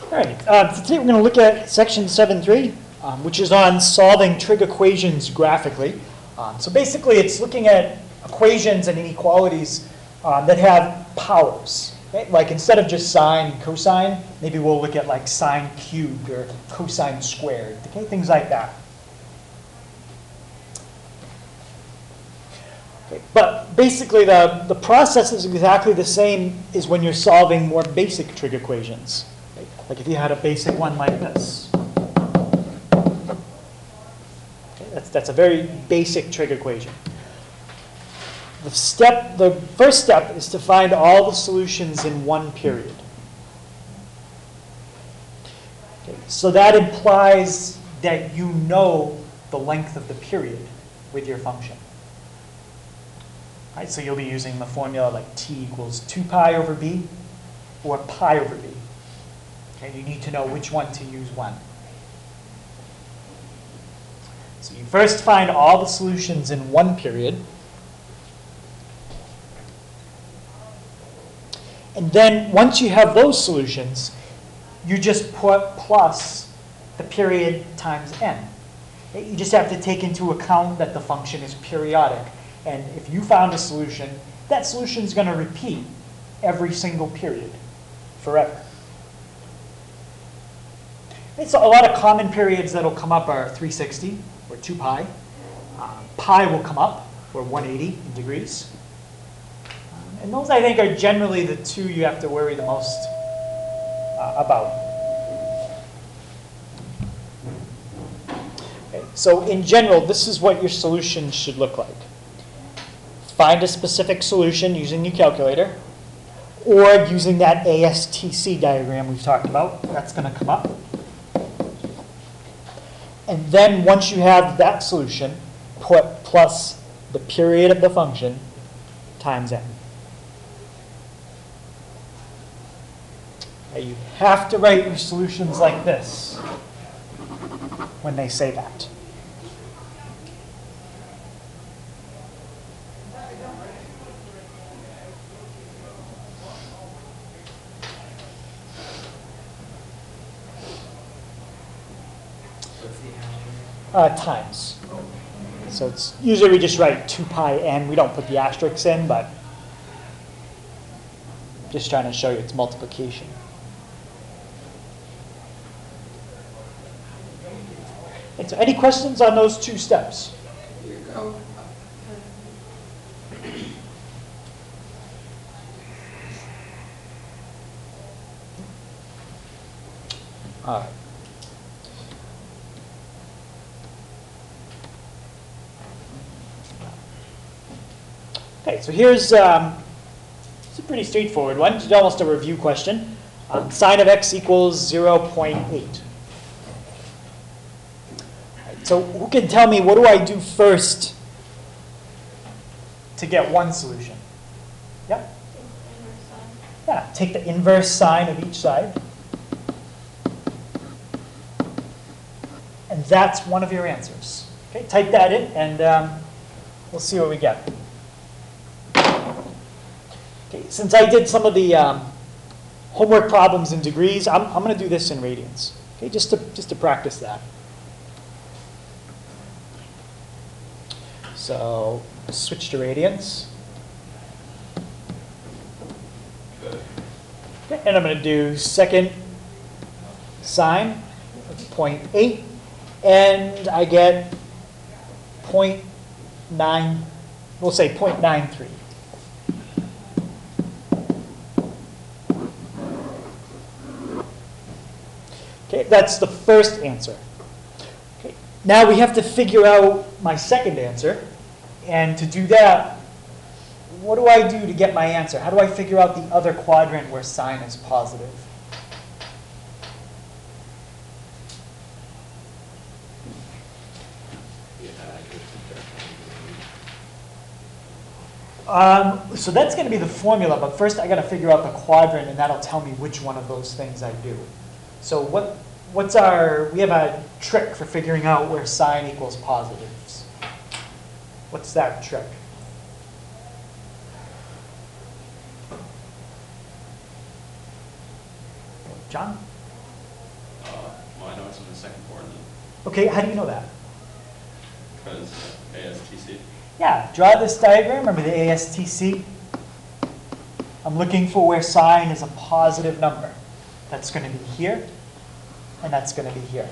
All right, today we're going to look at section 7.3, which is on solving trig equations graphically. So basically it's looking at equations and inequalities that have powers. Okay? Like instead of just sine and cosine, maybe we'll look at like sine cubed or cosine squared, okay? Things like that. Okay. But basically the process is exactly the same as when you're solving more basic trig equations. Like if you had a basic one like this. Okay, that's a very basic trig equation. The first step is to find all the solutions in one period. Okay, so that implies that you know the length of the period with your function. Right, so you'll be using the formula like t equals 2 pi over b or pi over b. Okay, you need to know which one to use when. So you first find all the solutions in one period. And then once you have those solutions, you just put plus the period times n. Okay, you just have to take into account that the function is periodic. And if you found a solution, that solution is going to repeat every single period forever. And so a lot of common periods that will come up are 360 or 2 pi. Pi will come up, or 180 in degrees. And those, I think, are generally the two you have to worry the most about. Okay, so in general, this is what your solution should look like. Find a specific solution using your calculator, or using that ASTC diagram we've talked about. That's going to come up. And then once you have that solution, put plus the period of the function times n. You have to write your solutions like this when they say that. Times. So it's usually we just write 2 pi n. We don't put the asterisks in, but just trying to show you it's multiplication. And so any questions on those two steps? Here you go. All right. Okay, so here's it's a pretty straightforward one. It's almost a review question. Sine of x equals 0.8. So who can tell me, what do I do first to get one solution? Yep. Yeah, take the inverse sine of each side. And that's one of your answers. Okay, type that in, and we'll see what we get. Okay, since I did some of the homework problems in degrees, I'm going to do this in radians. Okay, just to practice that. So switch to radians. Okay, and I'm going to do second sine of 0.8, and I get 0.9, we'll say 0.93. Okay, that's the first answer. Okay, now we have to figure out my second answer. And to do that, what do I do to get my answer? How do I figure out the other quadrant where sine is positive? So that's going to be the formula, but first I got to figure out the quadrant, and that'll tell me which one of those things I do. So we have a trick for figuring out where sine equals positives. What's that trick? John? Oh, I know it's in the second coordinate. Okay, how do you know that? Because ASTC. Yeah, draw this diagram. Remember the ASTC? I'm looking for where sine is a positive number. That's going to be here, and that's going to be here.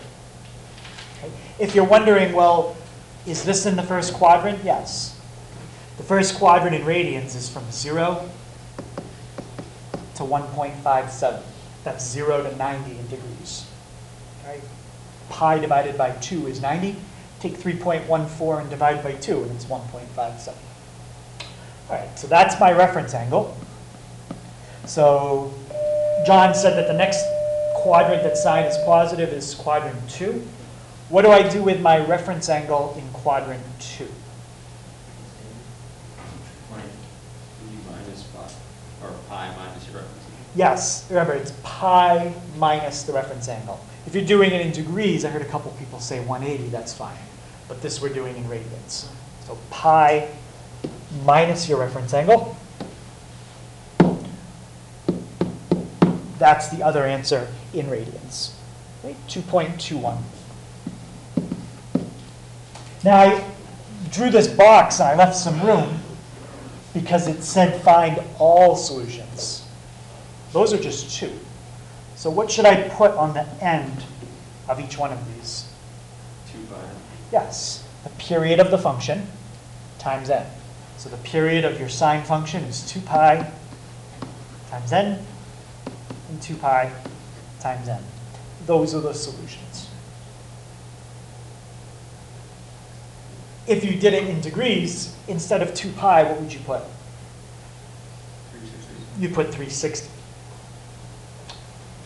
Okay. If you're wondering, well, is this in the first quadrant? Yes. The first quadrant in radians is from 0 to 1.57. That's 0 to 90 in degrees. Okay. Pi divided by 2 is 90. Take 3.14 and divide by 2, and it's 1.57. All right, so that's my reference angle. So John said that the next quadrant that sine is positive is quadrant 2. What do I do with my reference angle in quadrant 2? Minus pi, or pi minus your reference. Yes, remember, it's pi minus the reference angle. If you're doing it in degrees, I heard a couple people say 180, that's fine. But this we're doing in radians. So pi minus your reference angle. That's the other answer in radians, right? 2.21. Now, I drew this box and I left some room because it said find all solutions. Those are just 2. So what should I put on the end of each one of these? 2 pi. Yes, the period of the function times n. So the period of your sine function is 2 pi times n and 2 pi times n. Those are the solutions. If you did it in degrees, instead of 2 pi, what would you put? 360. You put 360.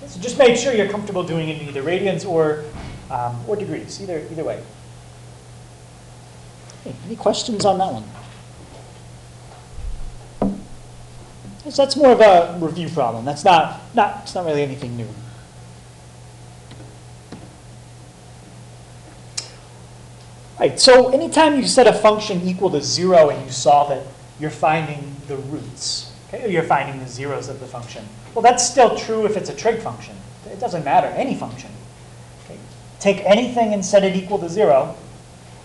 So just make sure you're comfortable doing it in either radians or degrees, either way. Okay, any questions on that one? So that's more of a review problem. That's it's not really anything new. Right, so anytime you set a function equal to 0 and you solve it, you're finding the roots. Okay? Or you're finding the zeros of the function. Well, that's still true if it's a trig function. It doesn't matter, any function. Okay? Take anything and set it equal to 0,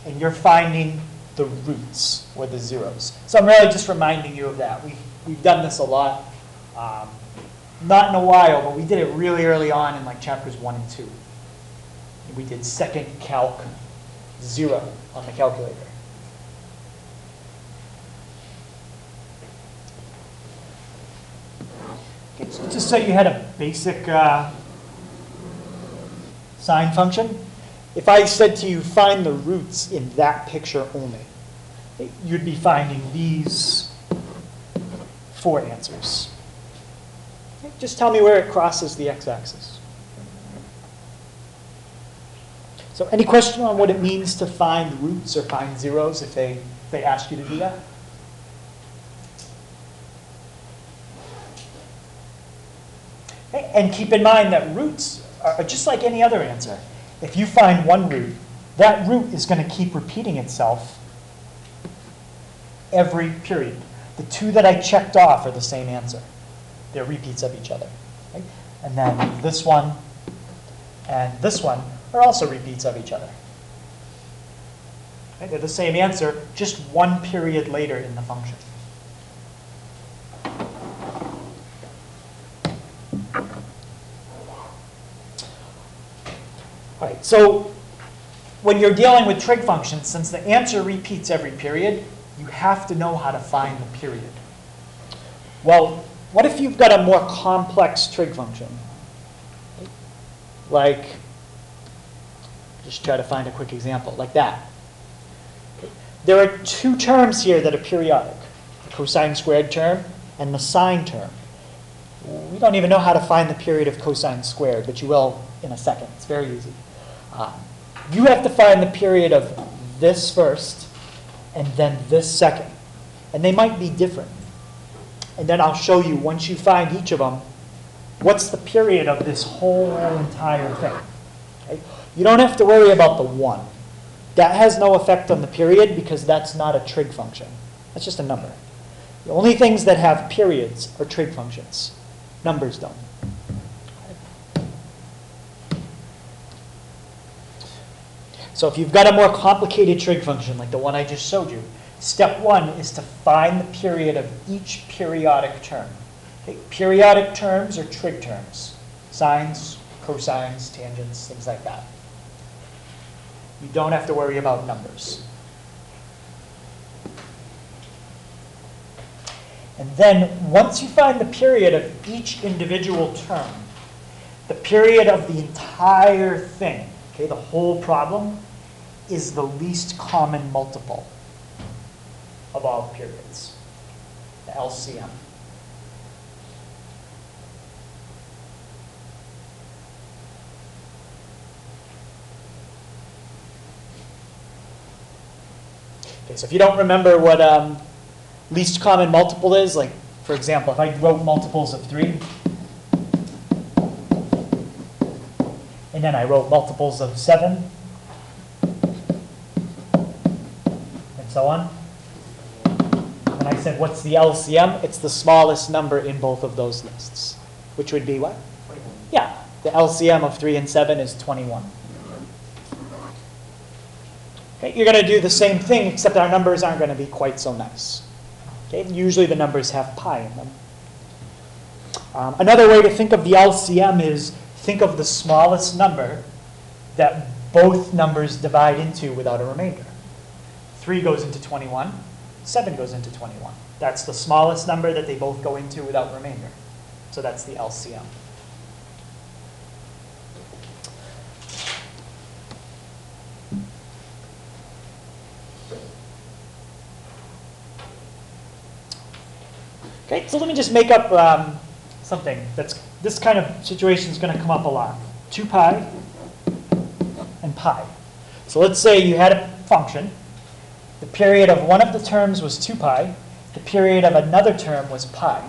and you're finding the roots, or the zeros. So I'm really just reminding you of that. We've done this a lot. Not in a while, but we did it really early on in like chapters 1 and 2. We did second calc 0 on the calculator. Okay, so just so you had a basic sine function, if I said to you, find the roots in that picture only, you'd be finding these 4 answers. Okay, just tell me where it crosses the x-axis. So any question on what it means to find roots or find zeros if they ask you to do that? Okay, and keep in mind that roots are just like any other answer. If you find one root, that root is going to keep repeating itself every period. The 2 that I checked off are the same answer. They're repeats of each other. Okay? And then this one and this one are also repeats of each other. Okay? They're the same answer, just one period later in the function. All right, so when you're dealing with trig functions, since the answer repeats every period, you have to know how to find the period. Well, what if you've got a more complex trig function? Like, just try to find a quick example, like that. There are 2 terms here that are periodic, the cosine squared term and the sine term. We don't even know how to find the period of cosine squared, but you will in a second. It's very easy. You have to find the period of this first and then this second. And they might be different. And then I'll show you, once you find each of them, what's the period of this whole entire thing. Okay? You don't have to worry about the 1. That has no effect on the period because that's not a trig function. That's just a number. The only things that have periods are trig functions. Numbers don't. So if you've got a more complicated trig function, like the one I just showed you, step one is to find the period of each periodic term. Okay? Periodic terms are trig terms. Sines, cosines, tangents, things like that. You don't have to worry about numbers. And then once you find the period of each individual term, the period of the entire thing, okay, the whole problem, is the least common multiple of all periods, the LCM. Okay, so if you don't remember what least common multiple is, like, for example, if I wrote multiples of 3, and then I wrote multiples of 7, and so on, and I said, what's the LCM? It's the smallest number in both of those lists, which would be what? 21. Yeah, the LCM of 3 and 7 is 21. Okay, you're going to do the same thing, except our numbers aren't going to be quite so nice. Okay, usually the numbers have pi in them. Another way to think of the LCM is think of the smallest number that both numbers divide into without a remainder. 3 goes into 21, 7 goes into 21. That's the smallest number that they both go into without remainder. So that's the LCM. Okay, so let me just make up something. This kind of situation is going to come up a lot. 2 pi and pi. So let's say you had a function. The period of one of the terms was 2 pi. The period of another term was pi.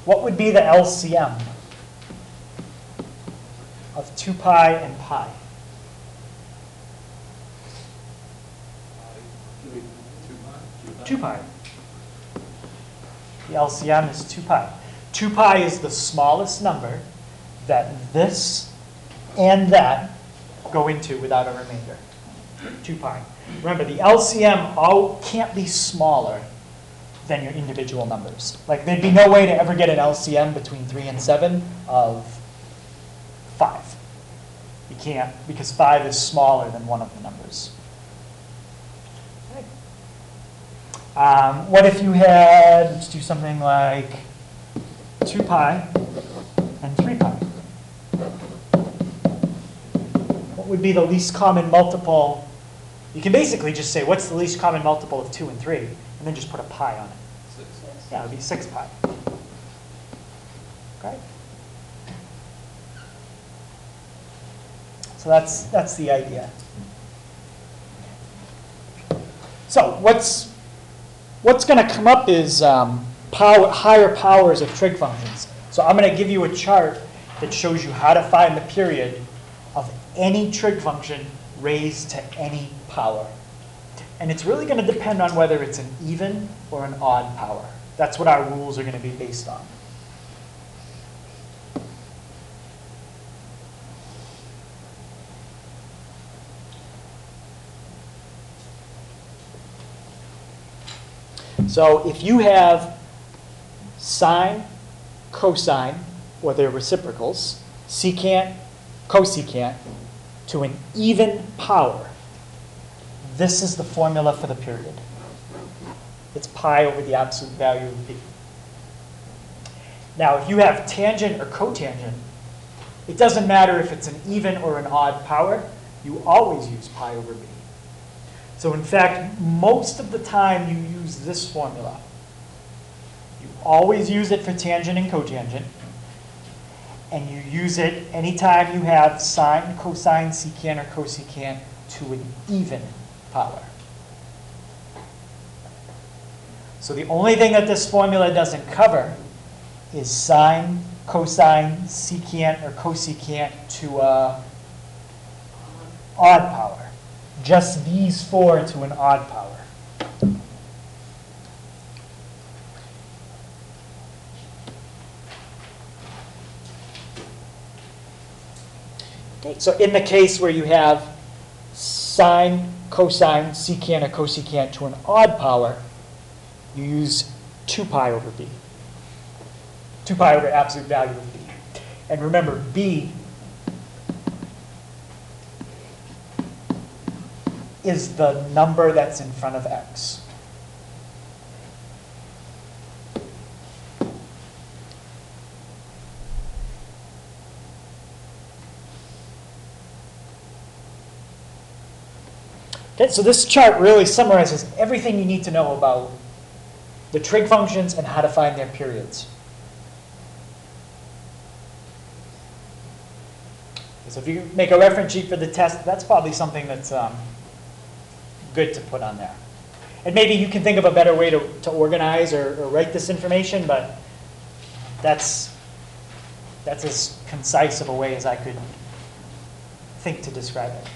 What would be the LCM of 2 pi and pi? 2 pi. The LCM is 2 pi. 2 pi is the smallest number that this and that go into without a remainder. 2 pi. Remember, the LCM can't be smaller than your individual numbers. Like, there'd be no way to ever get an LCM between 3 and 7 of 5. You can't, because 5 is smaller than one of the numbers. What if you had, let's do something like 2 pi and 3 pi? What would be the least common multiple? You can basically just say, what's the least common multiple of 2 and 3? And then just put a pi on it. 6. Yeah, it would be 6 pi. Okay? So that's the idea. So what's going to come up is higher powers of trig functions. So I'm going to give you a chart that shows you how to find the period of any trig function raised to any power. And it's really going to depend on whether it's an even or an odd power. That's what our rules are going to be based on. So if you have sine, cosine, or their reciprocals, secant, cosecant, to an even power, this is the formula for the period. It's pi over the absolute value of b. Now, if you have tangent or cotangent, it doesn't matter if it's an even or an odd power. You always use pi over b. So in fact, most of the time you use this formula. You always use it for tangent and cotangent. And you use it anytime you have sine, cosine, secant, or cosecant to an even power. So the only thing that this formula doesn't cover is sine, cosine, secant, or cosecant to an odd power. Just these 4 to an odd power. Okay, so in the case where you have sine, cosine, secant, or cosecant to an odd power, you use 2 pi over b. 2 pi over absolute value of b. And remember, b is the number that's in front of x. Okay, so this chart really summarizes everything you need to know about the trig functions and how to find their periods. So if you make a reference sheet for the test, that's probably something that's good to put on there. And maybe you can think of a better way to organize or write this information, but that's as concise of a way as I could think to describe it.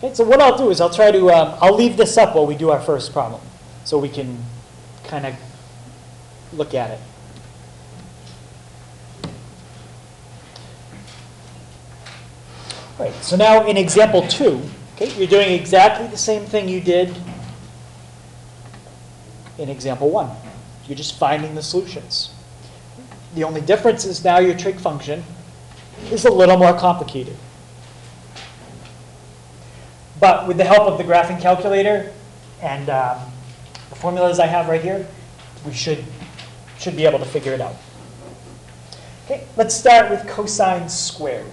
Okay, so what I'll do is I'll try to, I'll leave this up while we do our first problem so we can kind of look at it. All right, so now in example 2, okay, you're doing exactly the same thing you did in example 1. You're just finding the solutions. The only difference is now your trig function is a little more complicated. But with the help of the graphing calculator and the formulas I have right here, we should be able to figure it out. Okay, let's start with cosine squared.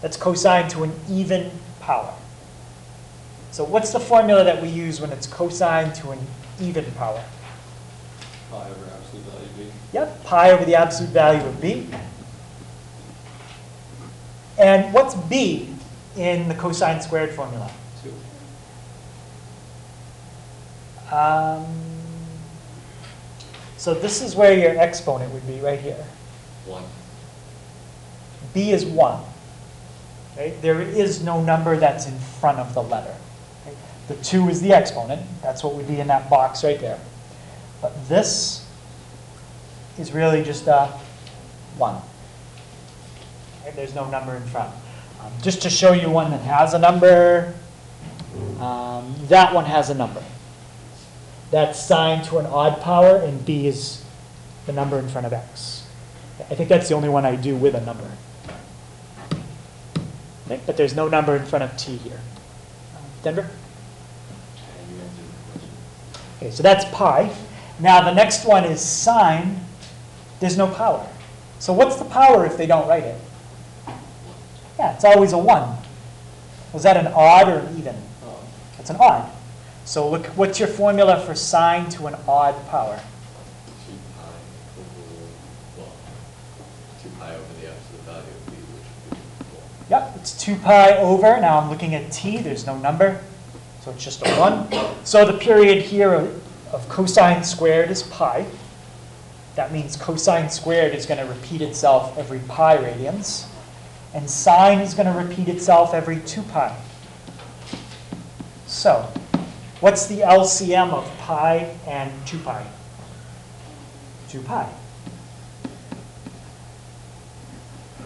That's cosine to an even power. So what's the formula that we use when it's cosine to an even power? Pi over absolute value of b. Yep, pi over the absolute value of b. And what's b in the cosine squared formula? 2. So this is where your exponent would be, right here. 1. B is 1. Okay? There is no number that's in front of the letter. Okay? The 2 is the exponent. That's what would be in that box right there. But this is really just a 1. Okay? There's no number in front. Just to show you one that has a number, that one has a number. That's sine to an odd power, and b is the number in front of x. I think that's the only one I do with a number. Okay, but there's no number in front of t here. Denver? And you answered the question. Okay, so that's pi. Now the next one is sine. There's no power. So what's the power if they don't write it? Yeah, it's always a 1. Was that an odd or an even? It's an odd. So look, what's your formula for sine to an odd power? 2 pi over, well, 2 pi over the absolute value of b, which would be 4. Yep, it's 2 pi over. Now I'm looking at t. There's no number. So it's just a 1. So the period here of cosine squared is pi. That means cosine squared is going to repeat itself every pi radians. And sine is going to repeat itself every 2 pi. So what's the LCM of pi and 2 pi? 2 pi.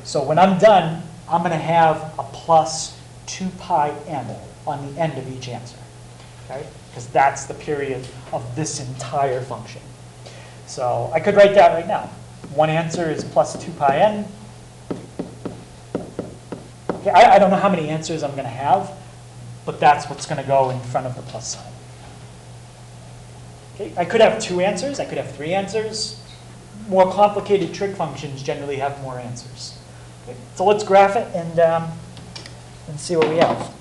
So when I'm done, I'm going to have a plus 2 pi n on the end of each answer. Okay? Because that's the period of this entire function. So I could write that right now. One answer is plus 2 pi n. Okay, I don't know how many answers I'm going to have, but that's what's going to go in front of the plus sign. Okay, I could have 2 answers. I could have 3 answers. More complicated trig functions generally have more answers. Okay, so let's graph it and see what we have.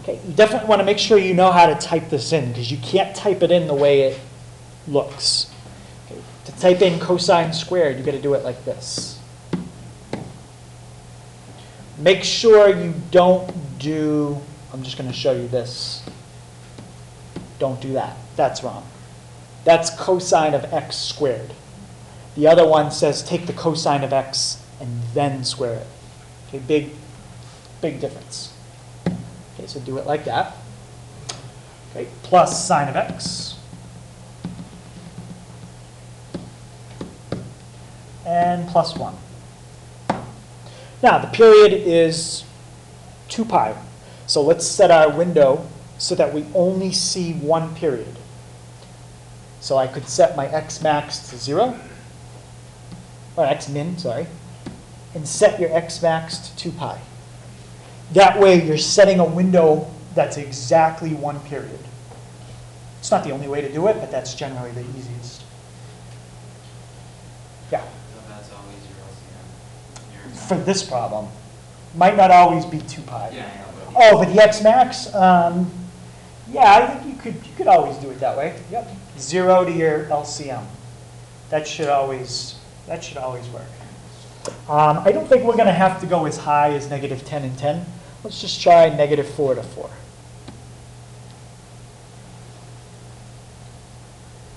Okay, you definitely want to make sure you know how to type this in, because you can't type it in the way it looks. Okay, to type in cosine squared, you've got to do it like this. Make sure you don't do, I'm just going to show you this. Don't do that. That's wrong. That's cosine of x squared. The other one says take the cosine of x and then square it. Okay, big difference. Okay, Okay, so do it like that. Okay, plus sine of x. And plus 1. Now, the period is 2 pi. So let's set our window so that we only see one period. So I could set my x max to 0, or x min, sorry, and set your x max to 2 pi. That way you're setting a window that's exactly one period. It's not the only way to do it, but that's generally the easiest. Yeah? That's always your LCM. For this problem. Might not always be 2 pi. Yeah, I know. Oh, but the x max, yeah, I think you could always do it that way. Yep, 0 to your LCM. That should always work. I don't think we're going to have to go as high as -10 and 10. Let's just try -4 to 4.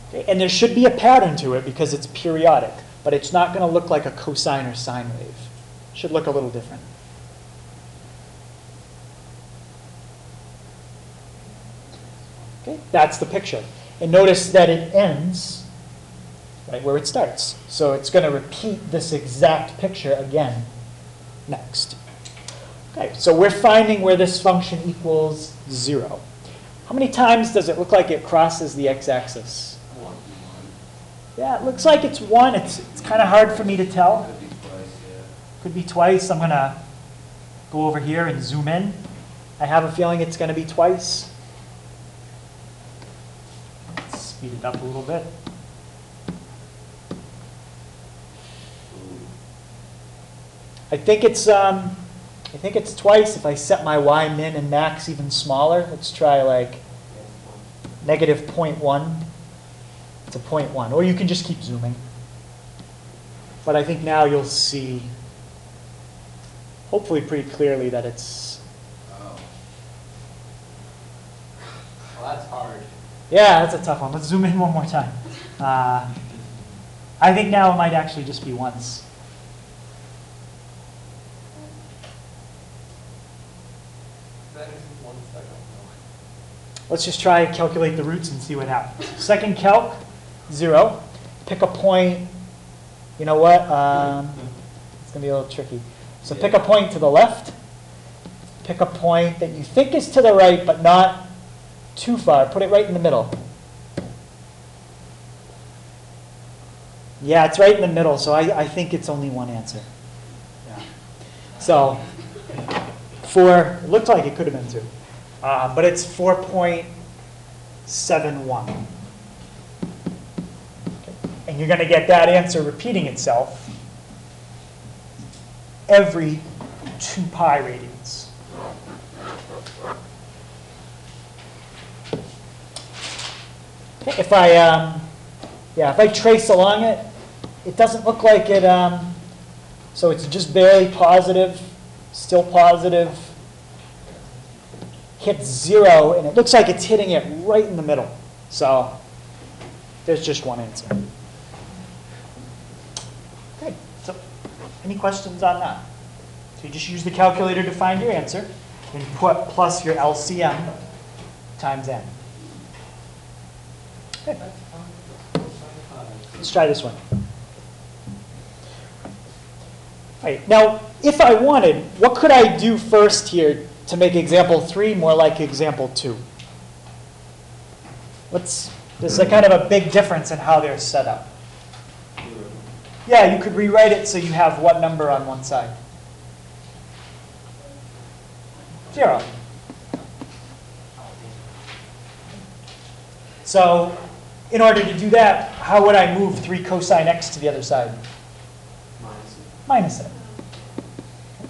Okay, and there should be a pattern to it because it's periodic, but it's not going to look like a cosine or sine wave. It should look a little different. Okay, that's the picture. And notice that it ends right where it starts. So it's going to repeat this exact picture again next. Okay, so we're finding where this function equals 0. How many times does it look like it crosses the x-axis? 1. Yeah, it looks like it's 1. It's kind of hard for me to tell. Could be twice, yeah. Could be twice. I'm going to go over here and zoom in. I have a feeling it's going to be twice. Speed it up a little bit. I think it's twice if I set my y min and max even smaller. Let's try like -0.1 to 0.1, or you can just keep zooming. But I think now you'll see, hopefully pretty clearly, that it's. Oh. Well, that's hard. Yeah, that's a tough one. Let's zoom in one more time. I think now it might actually just be once. That is 1 second. Let's just try and calculate the roots and see what happens. Second calc, 0. Pick a point. You know what? It's going to be a little tricky. So pick a point to the left. Pick a point that you think is to the right, but not too far. Put it right in the middle. Yeah, it's right in the middle, so I think it's only one answer. Yeah. So it looked like it could have been 2. But it's 4.71. Okay. And you're going to get that answer repeating itself every 2 pi radians. Okay, if I trace along it, it doesn't look like it, so it's just barely positive, still positive, hits 0, and it looks like it's hitting it right in the middle. So there's just one answer. Okay, so any questions on that? So you just use the calculator to find your answer, and put plus your LCM times n. Okay. Let's try this one. All right, now, if I wanted, what could I do first here to make example 3 more like example 2? There's a kind of a big difference in how they're set up. Yeah, you could rewrite it so you have what number on one side? 0. So in order to do that, how would I move 3 cosine x to the other side? Minus it.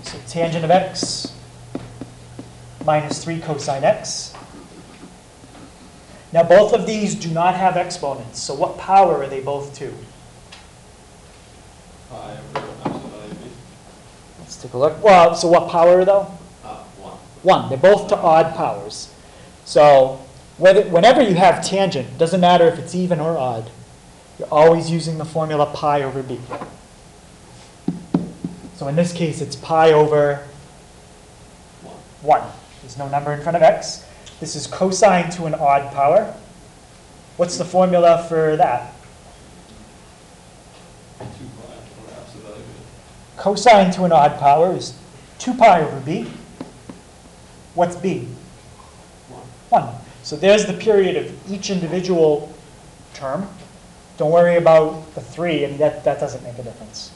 So tangent of x minus 3 cosine x. Now both of these do not have exponents, so what power are they both to? Let's take a look. Well, so what power though? 1. They're both to odd powers. So whenever you have tangent, it doesn't matter if it's even or odd, you're always using the formula pi over b. So in this case, it's pi over 1. There's no number in front of x. This is cosine to an odd power. What's the formula for that? 2 pi or absolute value. Cosine to an odd power is 2 pi over b. What's b? 1. So there's the period of each individual term. Don't worry about the 3, and that doesn't make a difference.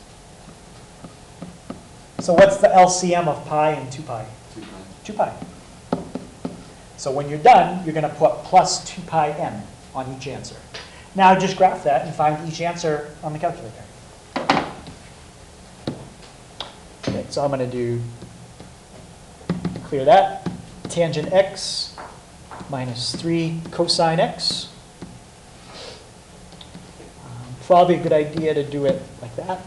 So what's the LCM of pi and 2 pi? 2 pi. 2 pi. So when you're done, you're going to put plus 2 pi n on each answer. Now just graph that and find each answer on the calculator. Okay, so I'm going to do, clear that, tangent x minus 3 cosine x. Probably a good idea to do it like that.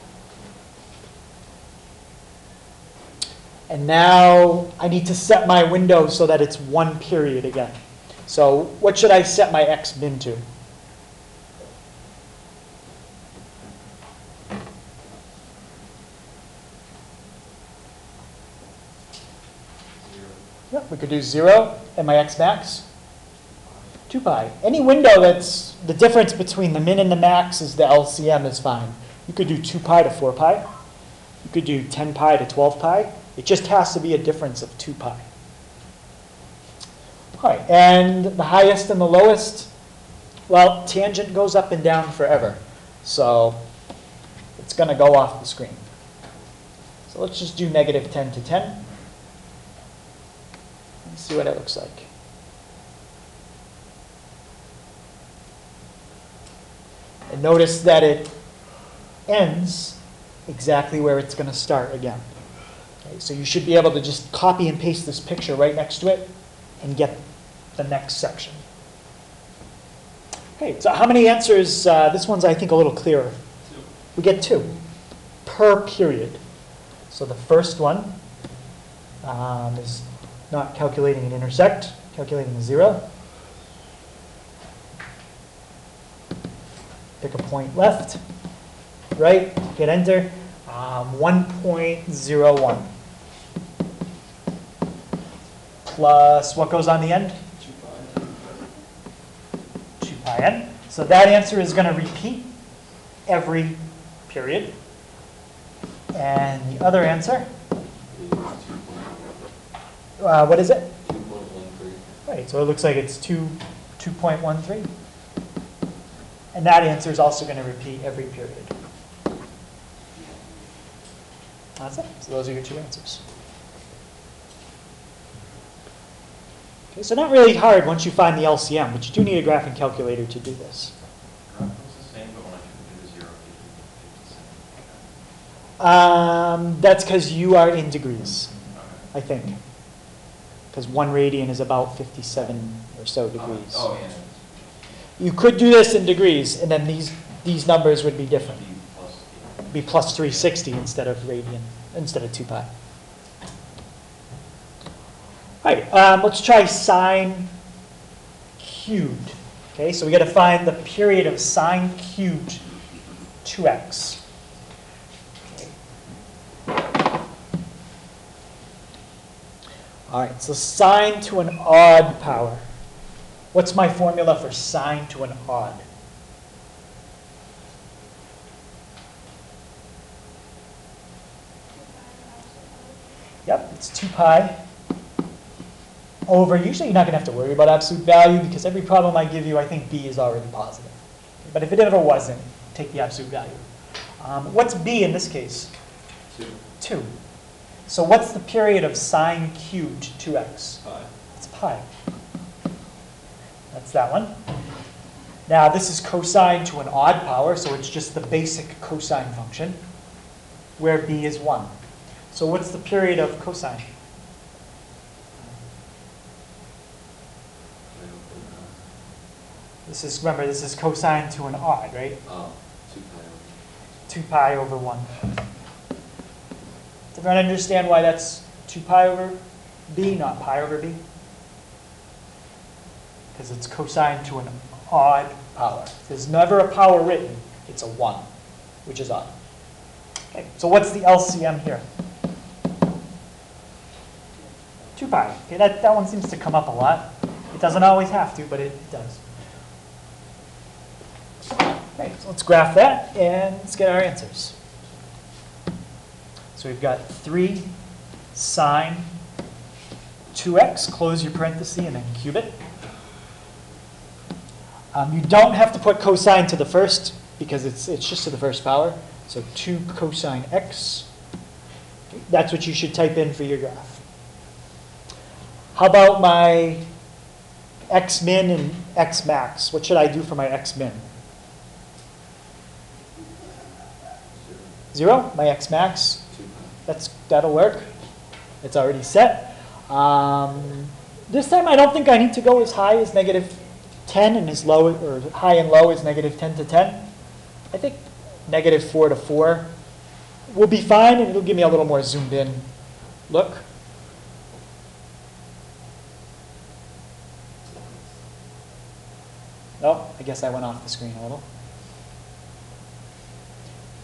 And now I need to set my window so that it's 1 period again. So what should I set my x min to? 0. Yeah, we could do 0, and my x max? 2 pi. Any window that's the difference between the min and the max is the LCM is fine. You could do 2 pi to 4 pi. You could do 10 pi to 12 pi. It just has to be a difference of 2 pi. All right, and the highest and the lowest, well, tangent goes up and down forever. So it's going to go off the screen. So let's just do negative 10 to 10. Let's see what it looks like. And notice that it ends exactly where it's going to start again. Okay, so you should be able to just copy and paste this picture right next to it and get the next section. Okay, so how many answers? This one's, I think, a little clearer. 2. We get 2 per period. So the first one is not calculating an intersect, calculating a 0. Pick a point left, right, hit enter, 1.01. Plus what goes on the end? 2 pi. 2 pi n. So that answer is going to repeat every period. And the other answer, what is it? 2.13. Right, so it looks like it's 2.13. And that answer is also going to repeat every period. That's it. So those are your 2 answers. Okay, so not really hard once you find the LCM, but you do need a graphing calculator to do this. Graph was the same, but when I put the 0, it That's because you are in degrees, okay. I think. Because 1 radian is about 57 or so degrees. Oh, yeah. You could do this in degrees, and then these numbers would be different. B plus Be plus 360 instead of radian, instead of 2 pi. All right, let's try sine cubed. Okay, so we got to find the period of sine cubed 2x. All right, so sine to an odd power. What's my formula for sine to an odd? Yep, it's 2 pi over, usually you're not going to have to worry about absolute value because every problem I give you, I think b is already positive. But if it ever wasn't, take the absolute value. What's b in this case? 2. 2. So what's the period of sine cubed 2x? Pi. It's pi. That's that one. Now this is cosine to an odd power, so it's just the basic cosine function, where b is 1. So what's the period of cosine? This is, remember, this is cosine to an odd, right? 2 pi over 2 pi over 1. Does everyone understand why that's 2 pi over b, not pi over b? Because it's cosine to an odd power. There's never a power written. It's a 1, which is odd. Okay, so what's the LCM here? 2 2 pi. Okay, that one seems to come up a lot. It doesn't always have to, but it does. Okay, so let's graph that and let's get our answers. So we've got 3 sine 2x, close your parenthesis and then cube it. You don't have to put cosine to the first because it's just to the first power. So 2 cosine x. Okay, that's what you should type in for your graph. How about my x min and x max? What should I do for my x min? 0, my x max. That'll work. It's already set. This time I don't think I need to go as high as -10 and as low, or high and low as -10 to 10. I think -4 to 4 will be fine, and it'll give me a little more zoomed in look. Oh, I guess I went off the screen a little.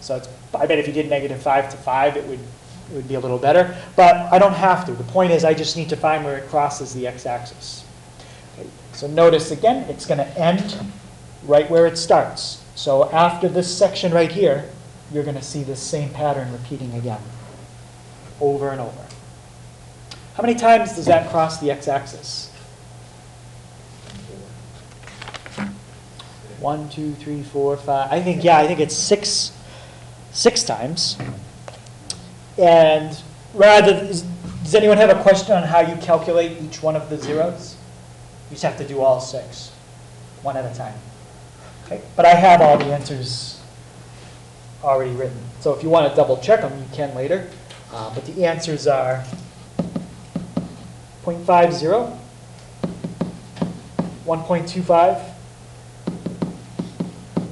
So I bet if you did -5 to 5, it would be a little better. But I don't have to. The point is I just need to find where it crosses the x-axis. Okay. So notice again, it's going to end right where it starts. So after this section right here, you're going to see this same pattern repeating again, over and over. How many times does that cross the x-axis? 1, 2, 3, 4, 5. I think it's six times. And does anyone have a question on how you calculate each one of the zeros? You just have to do all 6, one at a time. Okay? But I have all the answers already written. So if you want to double check them, you can later. But the answers are 0.50, 1.25,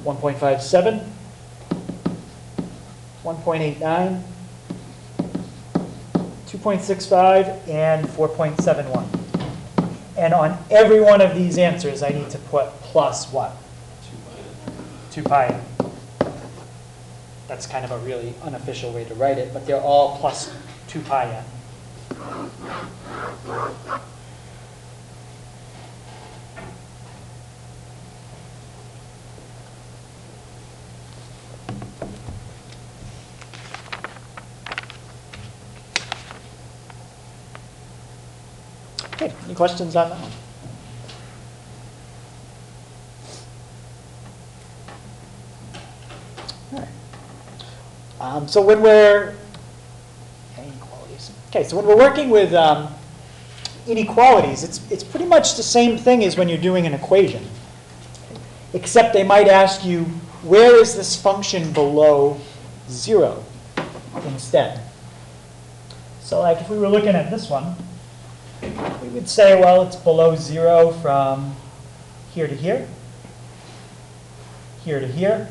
1.57, 1.89, 2.65, and 4.71. And on every one of these answers, I need to put plus what? 2 pi. That's kind of a really unofficial way to write it, but they're all plus 2 pi n. Okay, any questions on that one? All right. So when we're inequalities. Okay, so when we're working with inequalities, it's pretty much the same thing as when you're doing an equation, except they might ask you, where is this function below 0 instead? So like if we were looking at this one, we would say, well, it's below 0 from here to here, here to here,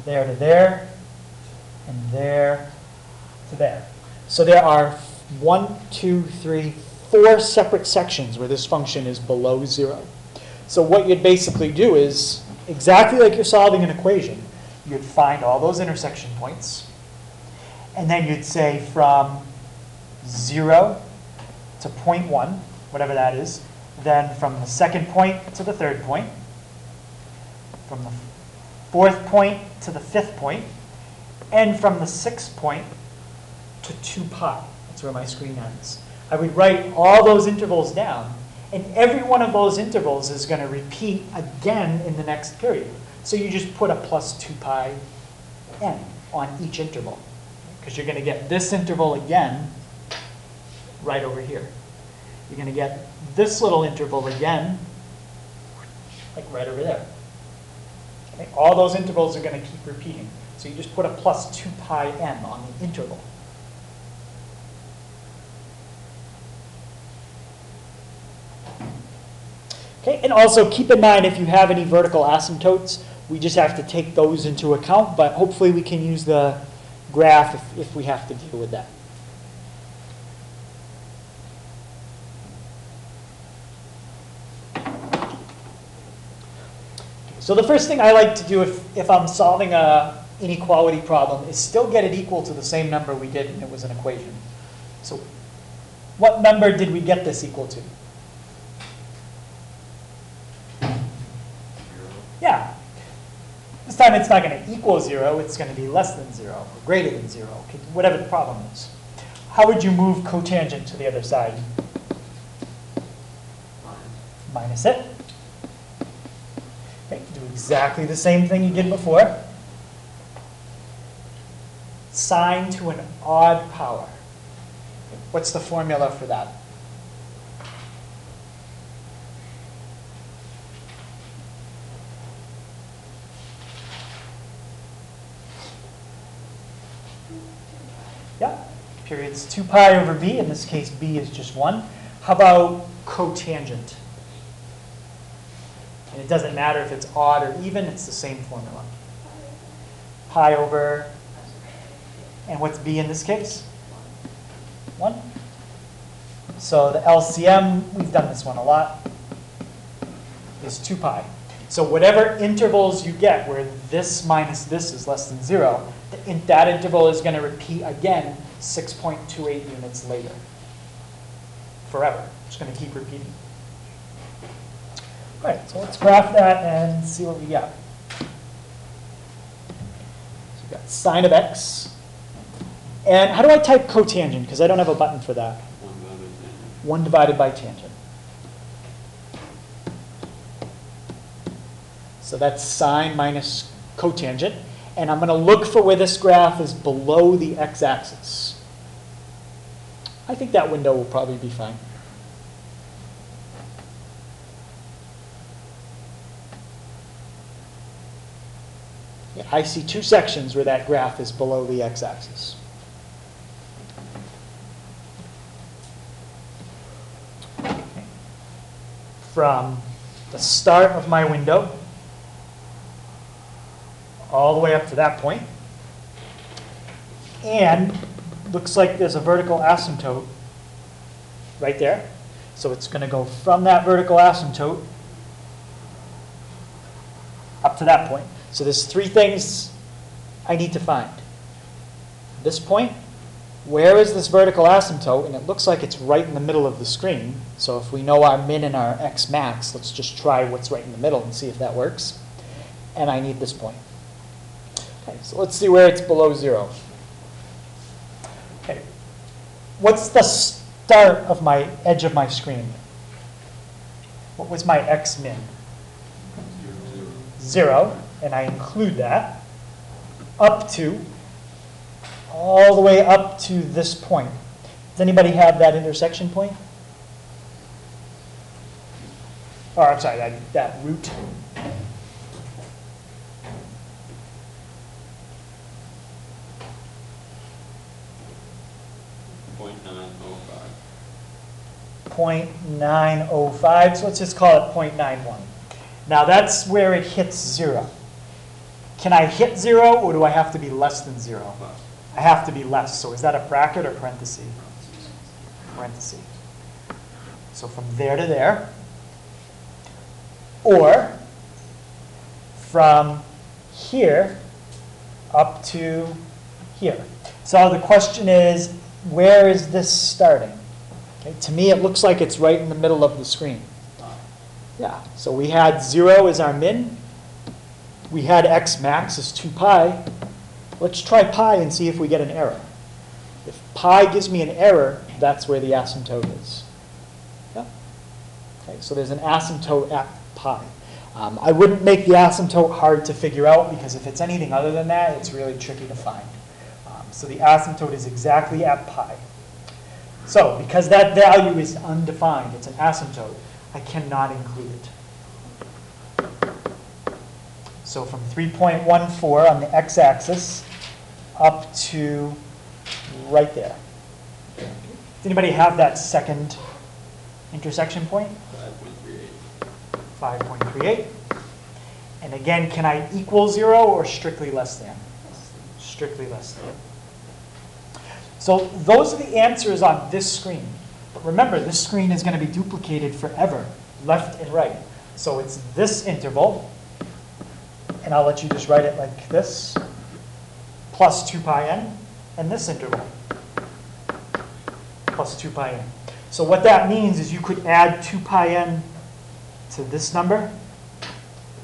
there to there, and there to there. So there are 1, 2, 3, 4 separate sections where this function is below 0. So what you'd basically do is, exactly like you're solving an equation, you'd find all those intersection points, and then you'd say from 0 to 0.1, whatever that is, then from the second point to the third point, from the fourth point to the fifth point, and from the sixth point to 2 pi. That's where my screen ends. I would write all those intervals down, and every one of those intervals is going to repeat again in the next period. So you just put a plus 2 pi n on each interval, because you're going to get this interval again right over here. You're going to get this little interval again, like right over there. Okay? All those intervals are going to keep repeating. So you just put a plus 2 pi n on the interval. Okay, and also keep in mind if you have any vertical asymptotes, we just have to take those into account, but hopefully we can use the graph if we have to deal with that. So the first thing I like to do if I'm solving an inequality problem is still get it equal to the same number we did when it was an equation. So What number did we get this equal to? Yeah. This time it's not going to equal 0, it's going to be less than 0, or greater than 0, whatever the problem is. How would you move cotangent to the other side? Minus it. Okay, do exactly the same thing you did before. Sine to an odd power. What's the formula for that? Yeah, period's 2 pi over b. In this case, b is just 1. How about cotangent? And it doesn't matter if it's odd or even, it's the same formula. Pi over, and what's b in this case? 1. So the LCM, we've done this one a lot, is 2 pi. So whatever intervals you get where this minus this is less than 0, that interval is going to repeat again 6.28 units later. Forever. It's going to keep repeating. All right, so let's graph that and see what we got. So we've got sine of x. And how do I type cotangent? Because I don't have a button for that. 1 divided by tangent. So that's sine minus cotangent. And I'm going to look for where this graph is below the x-axis. I think that window will probably be fine. Yeah, I see 2 sections where that graph is below the x-axis. From the start of my window all the way up to that point. And looks like there's a vertical asymptote right there. So it's going to go from that vertical asymptote up to that point. So there's 3 things I need to find. This point, where is this vertical asymptote? And it looks like it's right in the middle of the screen. So if we know our min and our x max, let's just try what's right in the middle and see if that works. And I need this point. Okay, so let's see where it's below 0. Okay, what's the start of my edge of my screen? What was my x min? 0, and I include that up to, all the way up to this point. Does anybody have that intersection point? Or I'm sorry, that root. .905, so let's just call it 0.91. Now that's where it hits 0. Can I hit 0, or do I have to be less than 0? I have to be less. So is that a bracket or parenthesis? Parenthesis. So from there to there. Or from here up to here. So the question is, where is this starting? Okay, to me, it looks like it's right in the middle of the screen. Yeah, so we had 0 as our min. We had x max as 2 pi. Let's try pi and see if we get an error. If pi gives me an error, that's where the asymptote is. Yeah. Okay, so there's an asymptote at pi. I wouldn't make the asymptote hard to figure out, because if it's anything other than that, it's really tricky to find. So the asymptote is exactly at pi. So because that value is undefined, it's an asymptote, I cannot include it. So from 3.14 on the x-axis up to right there. Does anybody have that second intersection point? 5.38. 5.38. And again, can I equal 0 or strictly less than? Strictly less than. So those are the answers on this screen. But remember, this screen is going to be duplicated forever, left and right. So it's this interval, and I'll let you just write it like this, plus 2 pi n, and this interval, plus plus 2 pi n. So what that means is you could add 2 pi n to this number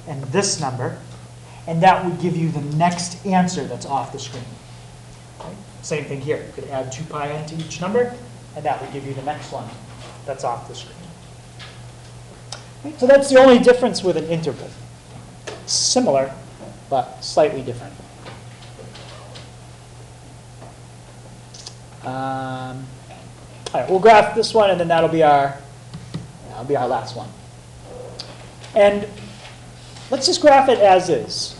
and this number, and that would give you the next answer that's off the screen. Okay? Same thing here. You could add 2 pi n to each number, and that would give you the next one that's off the screen. Okay? So that's the only difference with an integral. Similar, but slightly different. All right, we'll graph this one, and then that'll be our last one. And let's just graph it as is.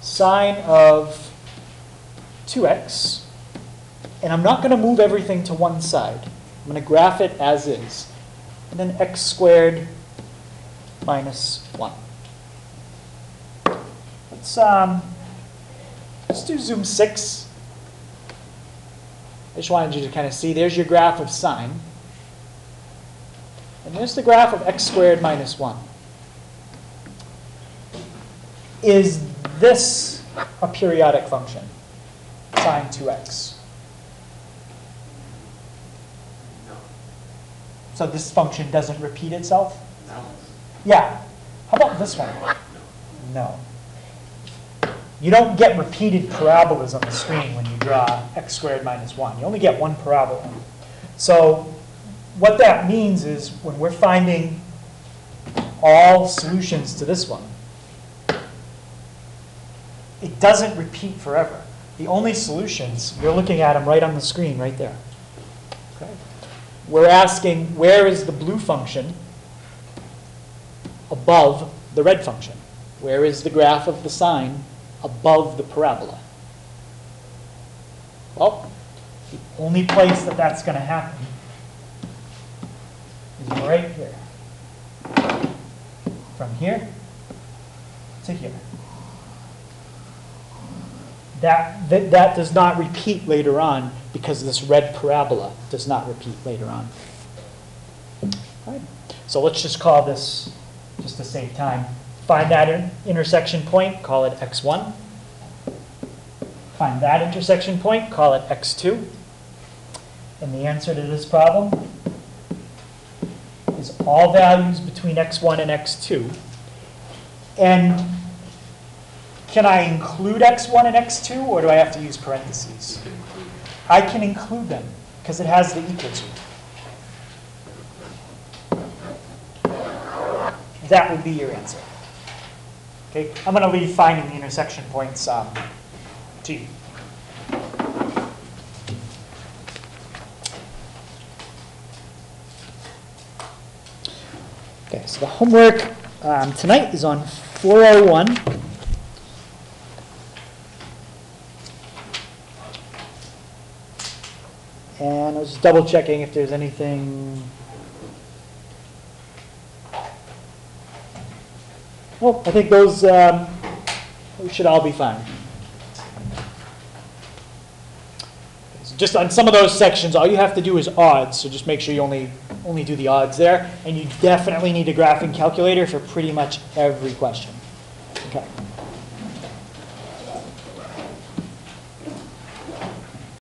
Sine of 2x, and I'm not going to move everything to one side. I'm going to graph it as is, and then x squared minus 1. Let's do zoom 6. I just wanted you to kind of see, there's your graph of sine. And there's the graph of x squared minus 1. Is this a periodic function, sine 2x? No. So this function doesn't repeat itself? No. Yeah. How about this one? No. You don't get repeated parabolas on the screen when you draw x squared minus 1. You only get one parabola. So what that means is when we're finding all solutions to this one, it doesn't repeat forever. The only solutions, you're looking at them right on the screen, right there. Okay? We're asking, where is the blue function above the red function? Where is the graph of the sine above the parabola? Well, the only place that that's going to happen is right here. From here to here. That does not repeat later on because this red parabola does not repeat later on. All right. So let's just call this, just to save time, find that intersection point, call it x1. Find that intersection point, call it x2. And the answer to this problem is all values between x1 and x2. And can I include x1 and x2, or do I have to use parentheses? I can include them because it has the equal to. That would be your answer. Okay, I'm going to leave finding the intersection points to you. Okay, so the homework tonight is on 401. And I was just double checking if there's anything. Well, I think those should all be fine. So just on some of those sections, all you have to do is odds. So just make sure you only do the odds there. And you definitely need a graphing calculator for pretty much every question. Okay.